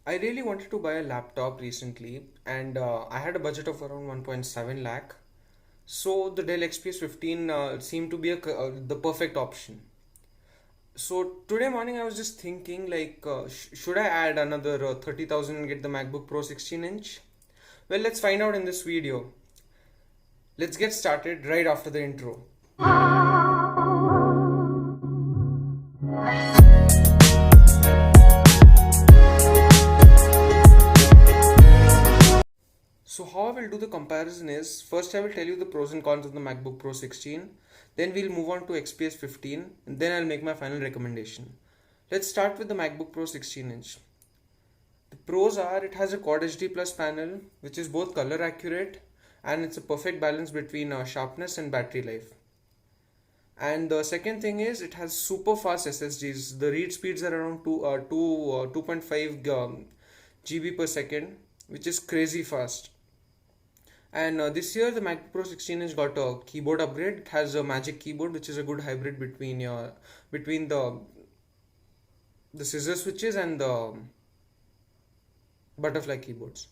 I really wanted to buy a laptop recently, and I had a budget of around 1.7 lakh. So the Dell XPS 15 seemed to be the perfect option. So today morning I was just thinking like, should I add another 30,000 and get the MacBook Pro 16 inch? Well, let's find out in this video. Let's get started right after the intro. So how I will do the comparison is, first I will tell you the pros and cons of the MacBook Pro 16, then we'll move on to XPS 15, and then I'll make my final recommendation. Let's start with the MacBook Pro 16 inch. The pros are it has a Quad HD Plus panel which is both color accurate and it's a perfect balance between sharpness and battery life. And the second thing is it has super fast SSDs. The read speeds are around 2.5 GB per second, which is crazy fast. And this year the Mac Pro 16 inch got a keyboard upgrade. It has a Magic Keyboard, which is a good hybrid between the scissor switches and the butterfly keyboards.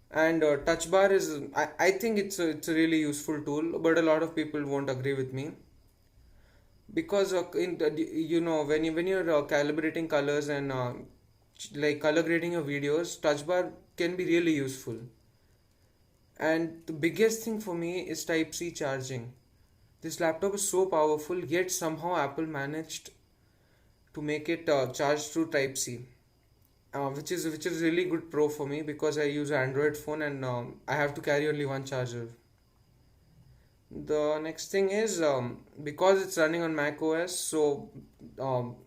And touch bar is I think it's a really useful tool, but a lot of people won't agree with me because when you're calibrating colors and like color grading your videos, touch bar can be really useful. And the biggest thing for me is Type C charging. This laptop is so powerful, yet somehow Apple managed to make it charge through Type C, which is really good pro for me because I use an Android phone and I have to carry only one charger. The next thing is because it's running on Mac OS, so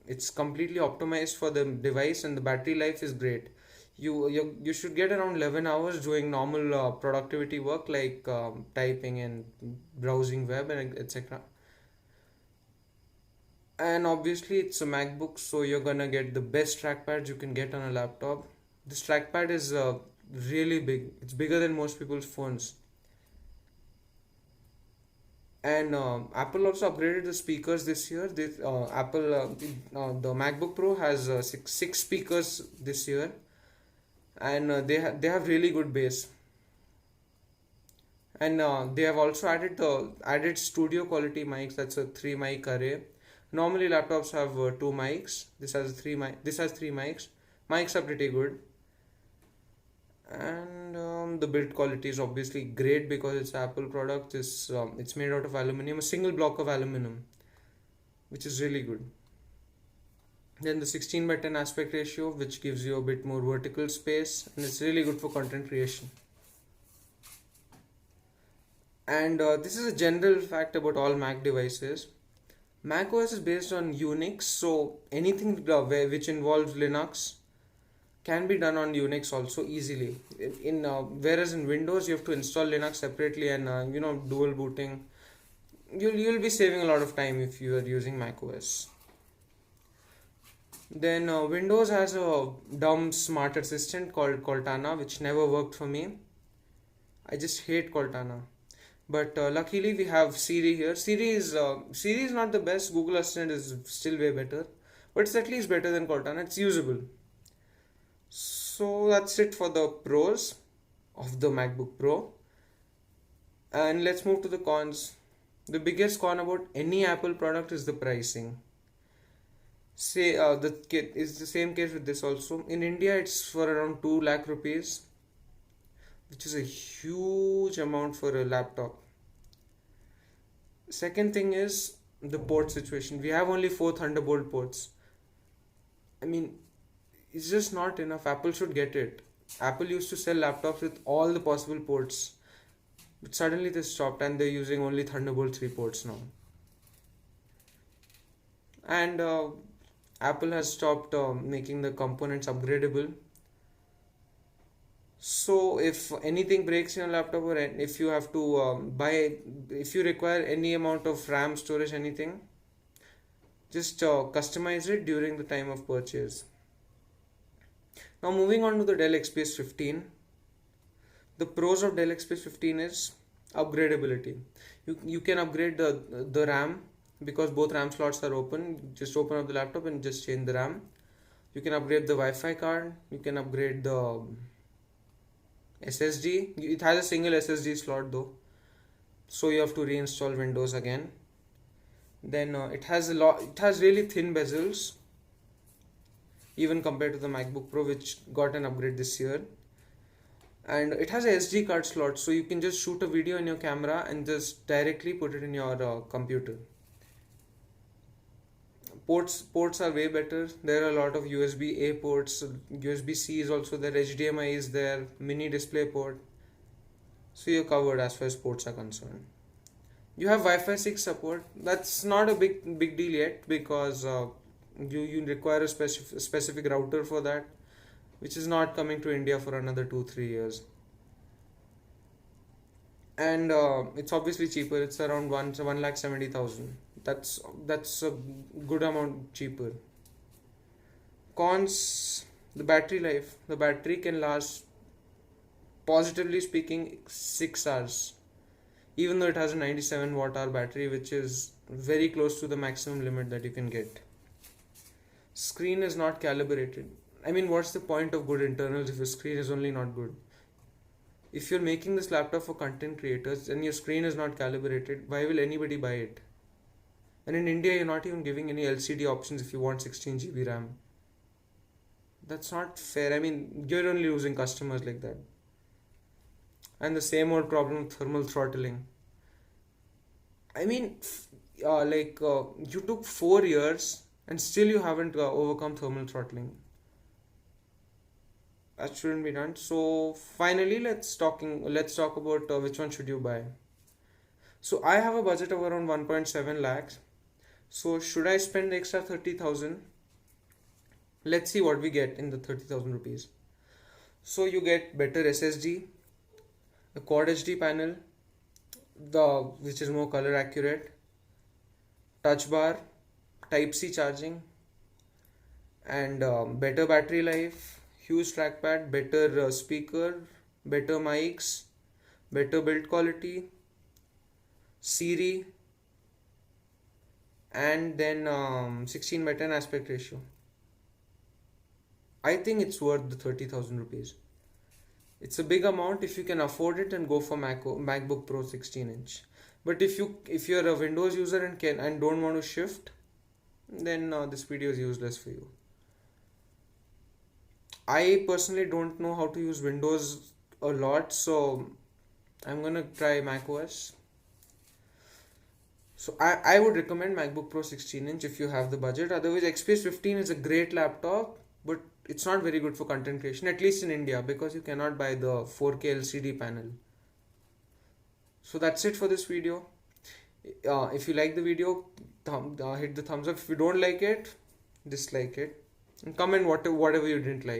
it's completely optimized for the device, and the battery life is great. You should get around 11 hours doing normal productivity work like typing and browsing web and etc. And obviously it's a MacBook, so you're gonna get the best trackpads you can get on a laptop. This trackpad is really big. It's bigger than most people's phones. And Apple also upgraded the speakers this year. The MacBook Pro has six speakers this year, and they have really good bass. And they have also added studio quality mics. That's a three mic array. Normally laptops have two mics. This has three mics. Mics are pretty good, and the build quality is obviously great because it's Apple product. It's made out of aluminum, a single block of aluminum, which is really good. Then the 16:10 aspect ratio, which gives you a bit more vertical space, and it's really good for content creation. And this is a general fact about all Mac devices. Mac OS is based on Unix, so anything which involves Linux can be done on Unix also easily. Whereas in Windows you have to install Linux separately and dual booting. You'll be saving a lot of time if you are using Mac OS. Then Windows has a dumb smart assistant called Cortana, which never worked for me. I just hate Cortana. But luckily we have Siri here. Siri is not the best. Google Assistant is still way better, but it's at least better than Cortana. It's usable. So that's it for the pros of the MacBook Pro. And let's move to the cons. The biggest con about any Apple product is the pricing. Say the kit is the same case with this also. In India, it's for around 2 lakh rupees, which is a huge amount for a laptop. Second thing is the port situation. We have only 4 Thunderbolt ports. I mean, it's just not enough. Apple should get it. Apple used to sell laptops with all the possible ports, but suddenly they stopped and they're using only Thunderbolt 3 ports now. And Apple has stopped making the components upgradable. So if anything breaks in your laptop, or if you have to if you require any amount of RAM, storage, anything, just customize it during the time of purchase. Now moving on to the Dell XPS 15. The pros of Dell XPS 15 is upgradability. You can upgrade the RAM because both RAM slots are open. Just open up the laptop and just change the RAM. You can upgrade the Wi-Fi card, you can upgrade the SSD. It has a single SSD slot though, so you have to reinstall Windows again. Then it has really thin bezels even compared to the MacBook Pro, which got an upgrade this year. And it has a SD card slot, so you can just shoot a video in your camera and just directly put it in your computer. Ports are way better. There are a lot of USB-A ports, USB-C is also there, HDMI is there, mini display port. So you're covered as far as ports are concerned. You have Wi-Fi 6 support. That's not a big deal yet, because you require a specific router for that, which is not coming to India for another 2-3 years. And it's obviously cheaper. It's around 1,70,000. That's a good amount cheaper. Cons: the battery life. The battery can last, positively speaking, 6 hours, even though it has a 97 watt hour battery, which is very close to the maximum limit that you can get. Screen is not calibrated. I mean, what's the point of good internals if your screen is only not good? If you're making this laptop for content creators and your screen is not calibrated, why will anybody buy it? And in India, you're not even giving any LCD options if you want 16 GB RAM. That's not fair. I mean, you're only losing customers like that. And the same old problem with thermal throttling. I mean, you took 4 years and still you haven't overcome thermal throttling. That shouldn't be done. So finally, let's talk about which one should you buy. So I have a budget of around 1.7 lakhs. So should I spend the extra 30,000? Let's see what we get in the 30,000 rupees. So you get better SSD, a Quad HD panel, which is more color accurate, touch bar, Type-C charging, and better battery life, huge trackpad, better speaker, better mics, better build quality, Siri, and then 16:10 aspect ratio. I think it's worth the 30,000 rupees. It's a big amount if you can afford it and go for MacBook Pro 16-inch. But if you're a Windows user and don't want to shift, then this video is useless for you. I personally don't know how to use Windows a lot, so I'm gonna try macOS. So I would recommend MacBook Pro 16-inch if you have the budget. Otherwise, XPS 15 is a great laptop, but it's not very good for content creation, at least in India, because you cannot buy the 4K LCD panel. So that's it for this video. If you like the video, hit the thumbs up. If you don't like it, dislike it, and comment whatever you didn't like.